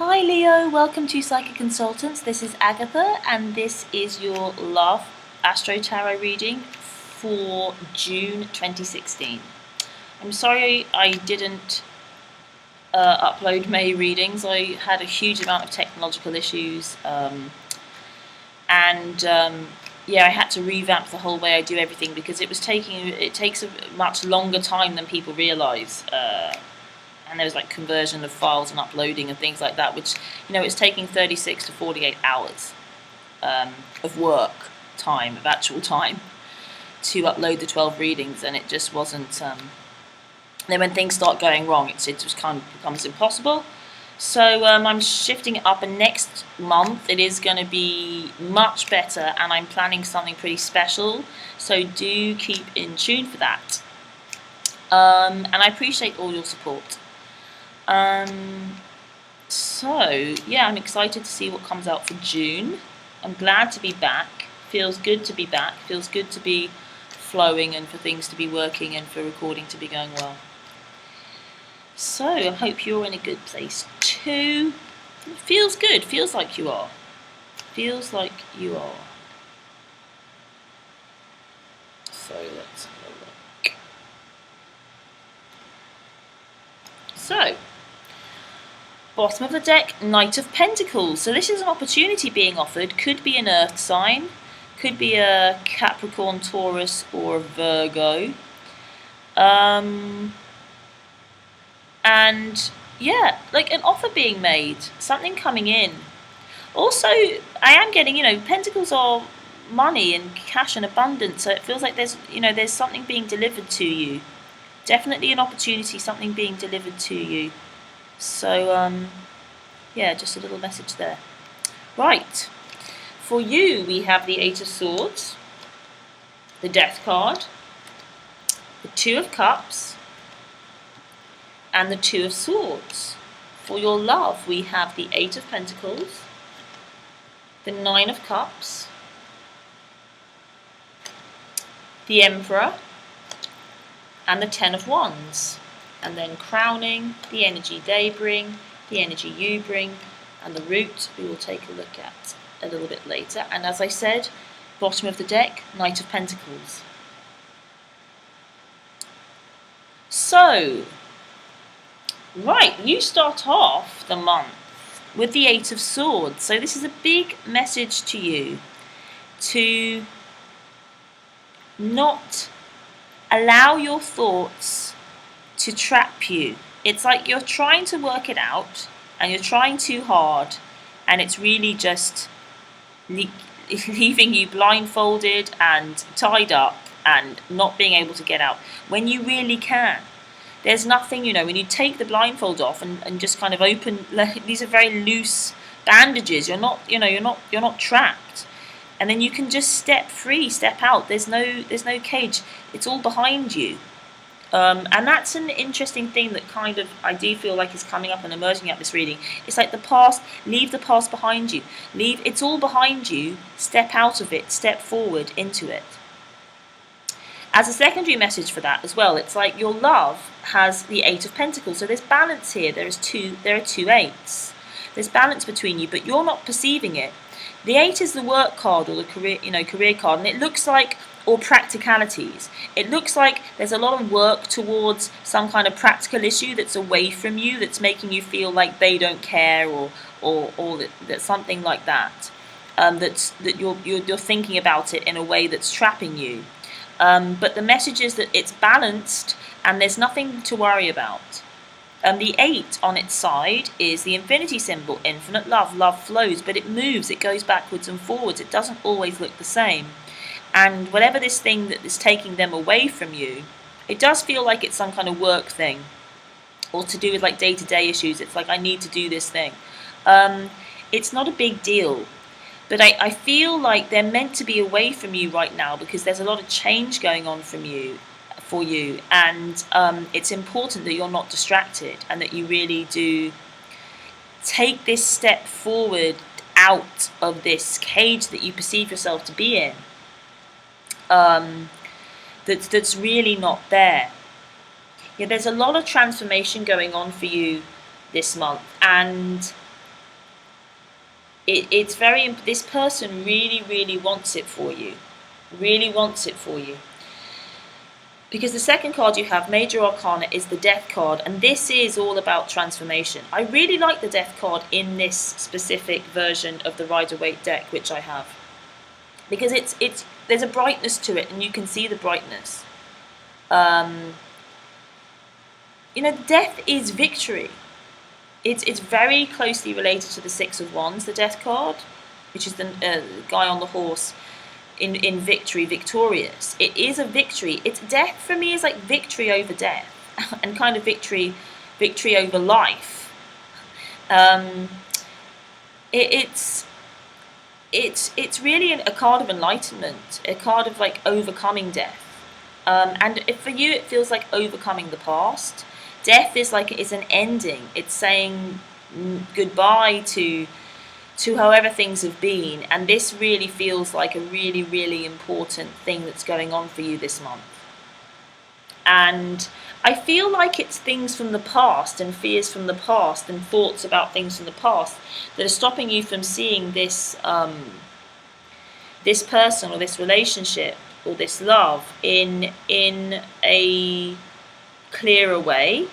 Hi Leo, welcome to Psychic Consultants. This is Agatha and this is your Love Astro Tarot reading for June 2016. I'm sorry I didn't upload May readings. I had a huge amount of technological issues and yeah, I had to revamp the whole way I do everything because it takes a much longer time than people realise. And there was like conversion of files and uploading and things like that, which, it's taking 36 to 48 hours of work time, of actual time, to upload the 12 readings, and it just wasn't. Then when things start going wrong, it just kind of becomes impossible. So I'm shifting it up, and next month it is going to be much better, and I'm planning something pretty special. So do keep in tune for that. And I appreciate all your support. So yeah, I'm excited to see what comes out for June. I'm glad to be back. Feels good to be back. Feels good to be flowing and for things to be working and for recording to be going well. So I hope you're in a good place too. It feels good. Feels like you are. Feels like you are. So let's have a look. So, bottom of the deck, Knight of Pentacles. So this is an opportunity being offered. Could be an earth sign. Could be a Capricorn, Taurus, or a Virgo. And yeah, like an offer being made. Something coming in. Also, I am getting, Pentacles are money and cash and abundance. So it feels like there's something being delivered to you. Definitely an opportunity, something being delivered to you. So, yeah, just a little message there. Right. For you, we have the Eight of Swords, the Death card, the Two of Cups, and the Two of Swords. For your love, we have the Eight of Pentacles, the Nine of Cups, the Emperor, and the Ten of Wands. And then crowning, the energy they bring, the energy you bring, and the root we will take a look at a little bit later. And as I said, bottom of the deck, Knight of Pentacles. So, right, you start off the month with the Eight of Swords. So this is a big message to you to not allow your thoughts to trap you. It's like you're trying to work it out and you're trying too hard, and it's really just leaving you blindfolded and tied up and not being able to get out when you really can. There's nothing, when you take the blindfold off and just kind of open, these are very loose bandages. You're not trapped. And then you can just step free, step out. There's no cage. It's all behind you. And that's an interesting thing that kind of I do feel like is coming up and emerging at this reading. It's like the past, leave the past behind you. It's all behind you, step out of it, step forward into it. As a secondary message for that as well, it's like your love has the Eight of Pentacles. So there's balance here. There are two eights. There's balance between you, but you're not perceiving it. The Eight is the work card or the career card, and it looks like, or practicalities. It looks like there's a lot of work towards some kind of practical issue that's away from you, that's making you feel like they don't care, or that something like that. That you're thinking about it in a way that's trapping you. But the message is that it's balanced and there's nothing to worry about. The 8 on its side is the infinity symbol, infinite love. Love flows, but it moves, it goes backwards and forwards. It doesn't always look the same. And whatever this thing that is taking them away from you, it does feel like it's some kind of work thing or to do with like day-to-day issues. It's like, I need to do this thing. It's not a big deal. But I feel like they're meant to be away from you right now because there's a lot of change going on for you, and it's important that you're not distracted and that you really do take this step forward out of this cage that you perceive yourself to be in. That's really not there. Yeah, there's a lot of transformation going on for you this month, and it's very, this person really, really wants it for you. Really wants it for you. Because the second card you have, Major Arcana, is the Death card, and this is all about transformation. I really like the Death card in this specific version of the Rider-Waite deck, which I have. Because there's a brightness to it, and you can see the brightness. Death is victory. It's very closely related to the Six of Wands, the Death card, which is the guy on the horse in victory, victorious. It is a victory. It's death for me is like victory over death, and kind of victory over life. It's really a card of enlightenment, a card of like overcoming death. And for you, it feels like overcoming the past. Death is an ending. It's saying goodbye to however things have been, and this really feels like a really, really important thing that's going on for you this month. And I feel like it's things from the past and fears from the past and thoughts about things from the past that are stopping you from seeing this this person or this relationship or this love in a clearer way.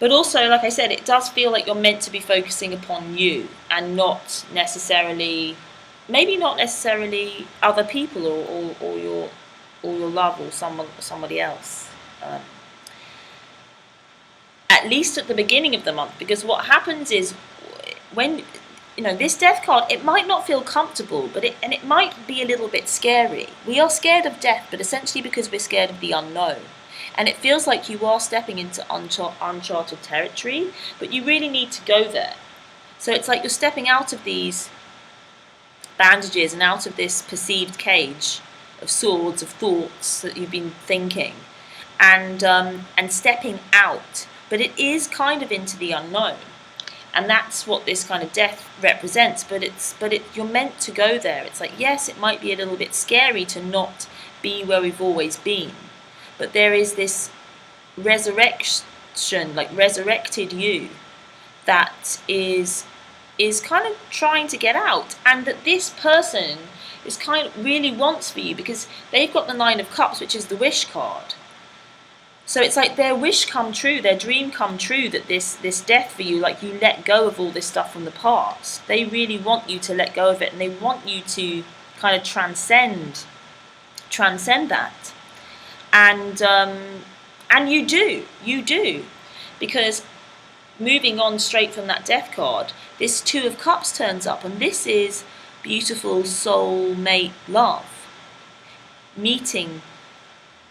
But also, like I said, it does feel like you're meant to be focusing upon you and not necessarily, maybe not necessarily other people or your love or somebody else. At least at the beginning of the month, because what happens is when this Death card, it might not feel comfortable, but it might be a little bit scary. We are scared of death, but essentially because we're scared of the unknown. And it feels like you are stepping into uncharted territory, but you really need to go there. So it's like you're stepping out of these bandages and out of this perceived cage of swords, of thoughts that you've been thinking, and stepping out. But it is kind of into the unknown, and that's what this kind of death represents. But you're meant to go there. It's like, yes, it might be a little bit scary to not be where we've always been. But there is this resurrection, like resurrected you, that is kind of trying to get out, and that this person is kind of really wants for you, because they've got the Nine of Cups, which is the wish card. So it's like their wish come true, their dream come true, that this death for you, like you let go of all this stuff from the past. They really want you to let go of it, and they want you to kind of transcend that. And you do, because moving on straight from that Death card, this Two of Cups turns up, and this is beautiful soulmate love, meeting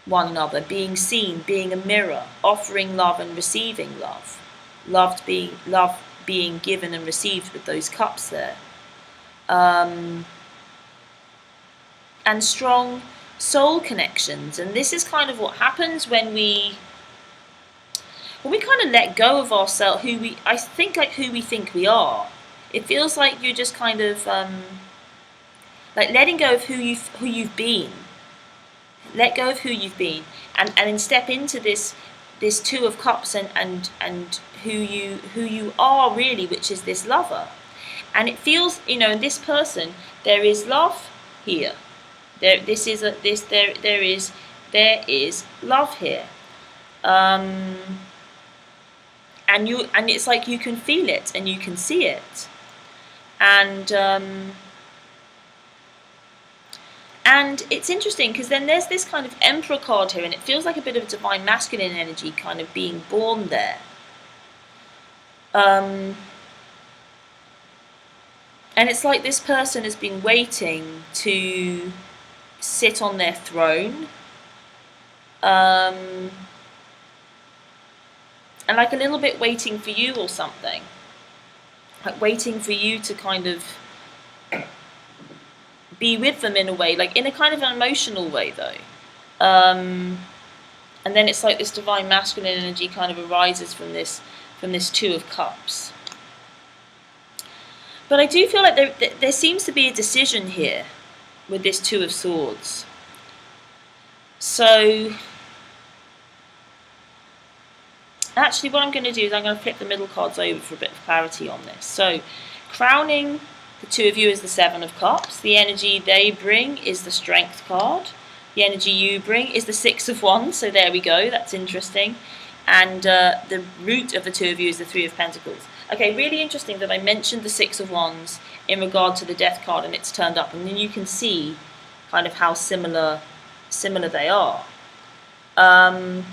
one another, being seen, being a mirror, offering love and receiving love, love being given and received with those cups there, and strong soul connections. And this is kind of what happens when we kind of let go of ourselves, who we think we are. It feels like you're just kind of like letting go of who you've been. Let go of who you've been, and then step into this Two of Cups and who you are really, which is this lover. And it feels, in this person, there is love here. There is love here, and it's like you can feel it and you can see it, and it's interesting because then there's this kind of Emperor card here, and it feels like a bit of divine masculine energy kind of being born there. And it's like this person has been waiting to sit on their throne, and like a little bit waiting for you or something, like waiting for you to kind of be with them in a way, like in a kind of an emotional way though. And then it's like this divine masculine energy kind of arises from this Two of Cups. But I do feel like there seems to be a decision here with this Two of Swords. So actually what I'm going to do is I'm going to flip the middle cards over for a bit of clarity on this. So crowning the two of you is the Seven of Cups. The energy they bring is the Strength card. The energy you bring is the Six of Wands. So there we go. That's interesting. And the root of the two of you is the Three of Pentacles. Okay, really interesting that I mentioned the Six of Wands in regard to the Death card, and it's turned up, and then you can see kind of how similar they are. And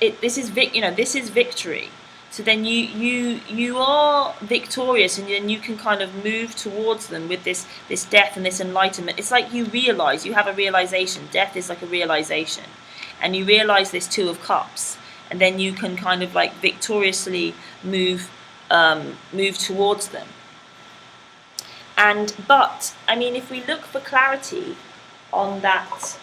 this is victory. So then you are victorious, and then you can kind of move towards them with this death and this enlightenment. It's like you realize, you have a realization. Death is like a realization, and you realize this Two of Cups, and then you can kind of like victoriously move towards them. But I mean, if we look for clarity on that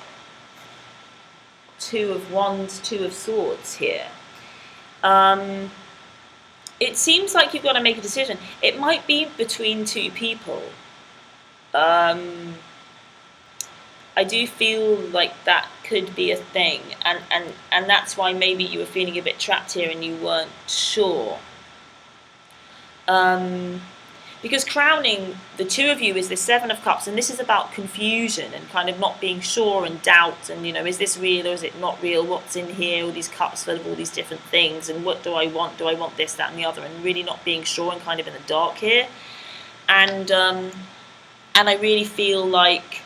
Two of Wands, Two of Swords here, it seems like you've got to make a decision. It might be between two people. I do feel like that could be a thing, and that's why maybe you were feeling a bit trapped here and you weren't sure. Because crowning the two of you is the Seven of Cups, and this is about confusion and kind of not being sure and doubt, and is this real or is it not real? What's in here? All these cups full of all these different things, and what do I want? Do I want this, that, and the other? And really not being sure and kind of in the dark here. And I really feel like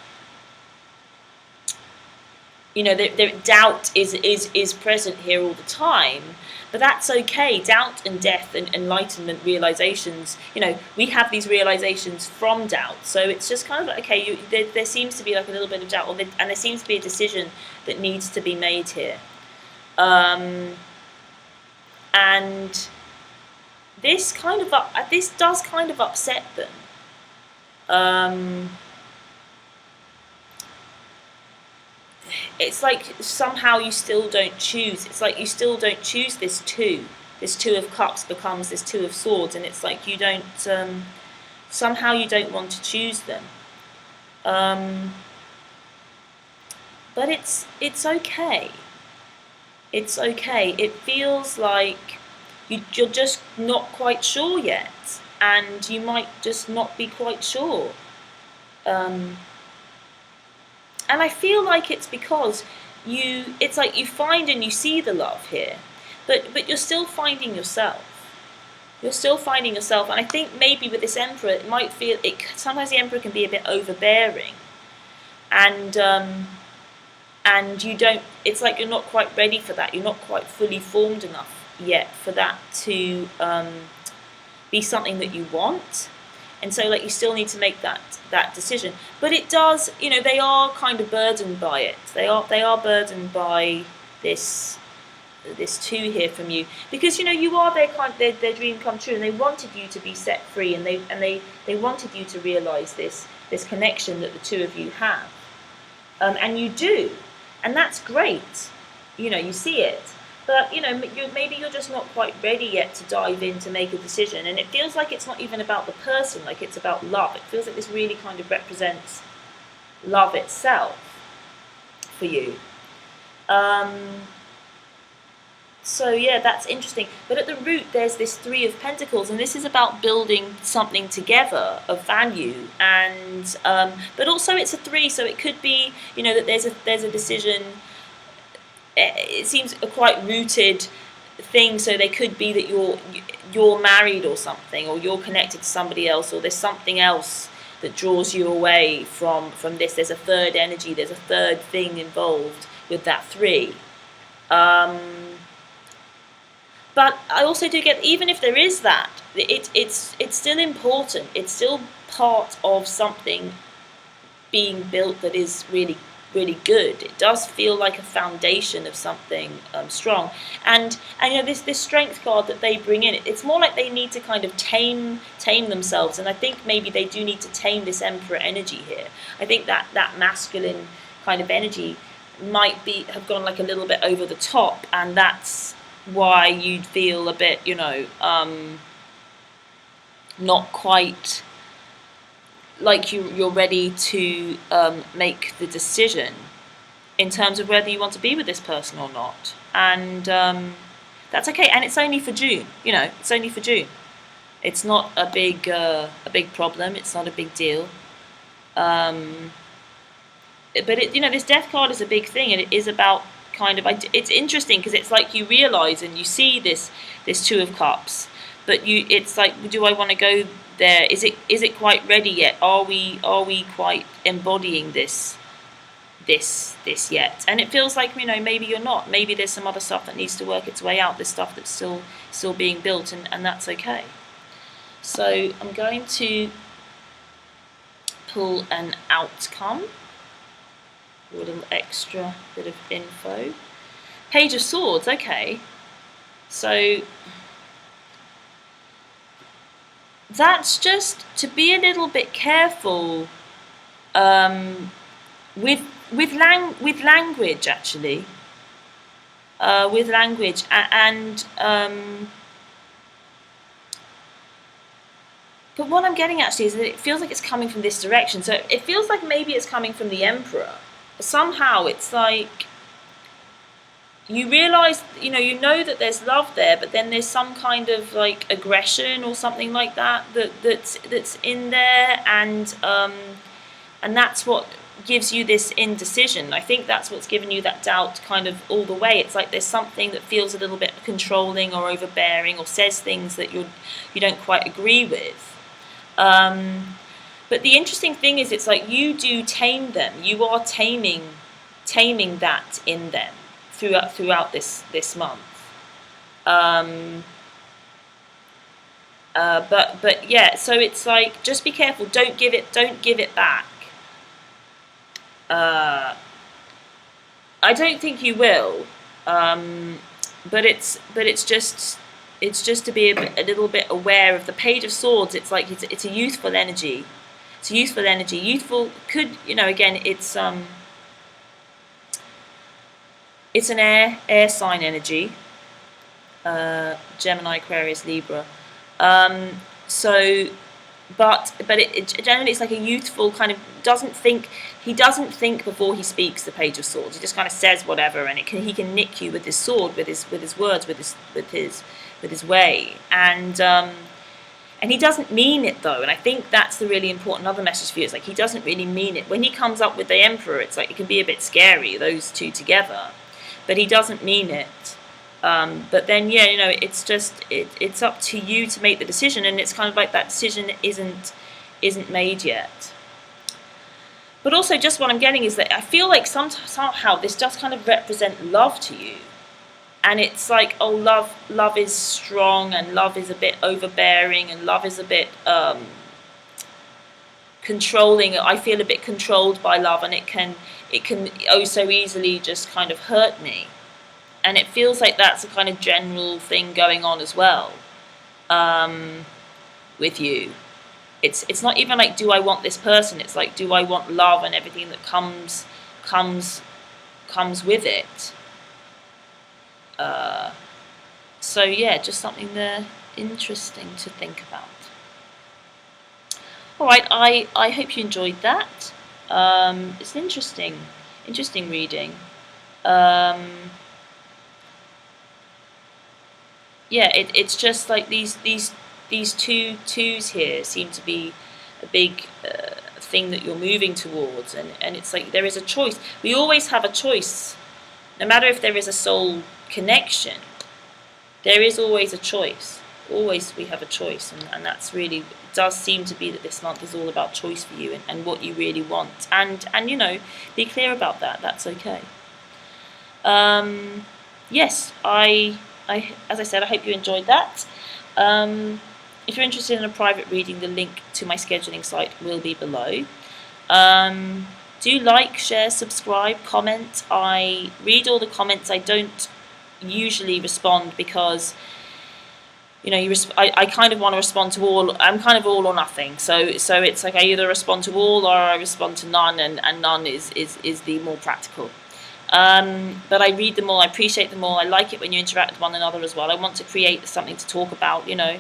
the doubt is present here all the time. But that's okay. Doubt and death and enlightenment realizations, we have these realizations from doubt. So it's just kind of like, okay, there seems to be like a little bit of doubt, and there seems to be a decision that needs to be made here. And this does kind of upset them. It's like somehow you still don't choose. It's like you still don't choose this two. This Two of Cups becomes this Two of Swords, and it's like you don't, somehow you don't want to choose them. But it's okay. It's okay. It feels like you're just not quite sure yet, and you might just not be quite sure. And I feel like it's because it's like you find and you see the love here, but you're still finding yourself. You're still finding yourself, and I think maybe with this Emperor, it might feel sometimes the Emperor can be a bit overbearing, and you don't. It's like you're not quite ready for that. You're not quite fully formed enough yet for that to be something that you want. And so, like, you still need to make that decision. But it does, they are kind of burdened by it. They are burdened by this two here from you, because you are their dream come true, and they wanted you to be set free, and they wanted you to realize this connection that the two of you have, and you do, and that's great. You see it. But, maybe you're just not quite ready yet to dive in to make a decision. And it feels like it's not even about the person, like it's about love. It feels like this really kind of represents love itself for you. So, yeah, that's interesting. But at the root, there's this Three of Pentacles, and this is about building something together of value. And but also it's a three, so it could be, that there's a decision. It seems a quite rooted thing, so they could be that you're married or something, or you're connected to somebody else, or there's something else that draws you away from this. There's a third energy, there's a third thing involved with that three. But I also do get, even if there is that, it's still important. It's still part of something being built that is really, really good. It does feel like a foundation of something strong. And this strength card that they bring in, it's more like they need to kind of tame themselves. And I think maybe they do need to tame this Emperor energy here. I think that masculine kind of energy might have gone like a little bit over the top, and that's why you'd feel a bit, not quite like you're ready to make the decision in terms of whether you want to be with this person or not. And that's okay. And it's only for June, it's only for June. It's not a big problem. It's not a big deal. Um, but this death card is a big thing, and it is about kind of. It's interesting because it's like you realize and you see this Two of Cups, but it's like, do I want to go there? Is it quite ready yet? Are we quite embodying this yet? And it feels like, maybe you're not. Maybe there's some other stuff that needs to work its way out. There's stuff that's still being built, and that's okay. So I'm going to pull an outcome, a little extra bit of info. Page of Swords, okay. So that's just to be a little bit careful with language, actually. With language and but what I'm getting actually is that it feels like it's coming from this direction. So it feels like maybe it's coming from the Emperor. Somehow it's like you realise, you know that there's love there, but then there's some kind of like aggression or something like that's in there, and that's what gives you this indecision. I think that's what's given you that doubt kind of all the way. It's like there's something that feels a little bit controlling or overbearing, or says things that you don't quite agree with. But the interesting thing is, it's like you do tame them. You are taming that in them throughout this month. But yeah, so it's like, just be careful. Don't give it back. I don't think you will. But it's just to be a little bit aware of the Page of Swords. It's like it's a youthful energy. It's a youthful energy. Youthful could, again, it's an air sign energy. Gemini, Aquarius, Libra. So, but it generally, it's like a youthful kind of he doesn't think before he speaks. The Page of Swords. He just kind of says whatever, and he can nick you with his sword, with his words, with his way, and he doesn't mean it though. And I think that's the really important other message for you. It's like he doesn't really mean it. When he comes up with the Emperor, it's like it can be a bit scary, those two together, but he doesn't mean it. But then, yeah, it's just it's up to you to make the decision, and it's kind of like that decision isn't made yet. But also, just what I'm getting is that I feel like somehow this does kind of represent love to you, and it's like, oh, love is strong, and love is a bit overbearing, and love is a bit controlling. I feel a bit controlled by love, and it can oh so easily just kind of hurt me. And it feels like that's a kind of general thing going on as well with you. It's not even like, do I want this person? It's like, do I want love and everything that comes with it? So yeah, just something there interesting to think about. All right, I hope you enjoyed that. It's an interesting reading. Yeah, it's just like these two twos here seem to be a big thing that you're moving towards, and it's like there is a choice. We always have a choice, no matter if there is a soul connection. There is always a choice. Always we have a choice, and that's really, it does seem to be that this month is all about choice for you and what you really want, and be clear about that. That's okay. Yes, as I said, I hope you enjoyed that. If you're interested in a private reading, the link to my scheduling site will be below. Do like, share, subscribe, comment. I read all the comments. I don't usually respond because I kind of want to respond to all. I'm kind of all or nothing. So it's like I either respond to all or I respond to none, and none is the more practical. But I read them all, I appreciate them all. I like it when you interact with one another as well. I want to create something to talk about, and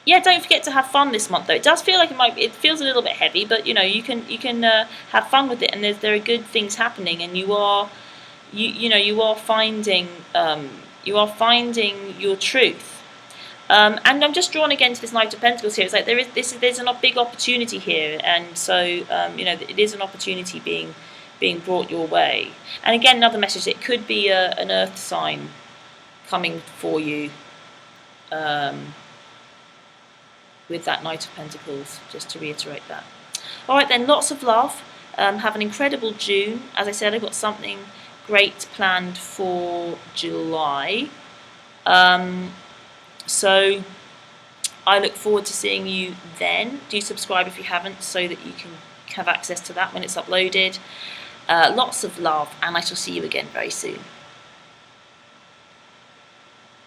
yeah, don't forget to have fun this month though. It does feel like it feels a little bit heavy, but you can have fun with it, and there are good things happening, and you are finding You are finding your truth. And I'm just drawn again to this Knight of Pentacles here. It's like there's a big opportunity here, and so it is an opportunity being brought your way. And again, another message: it could be an earth sign coming for you with that Knight of Pentacles. Just to reiterate that. All right, then, lots of love. Have an incredible June. As I said, I've got something great planned for July. So I look forward to seeing you then. Do subscribe if you haven't, so that you can have access to that when it's uploaded. Lots of love, and I shall see you again very soon.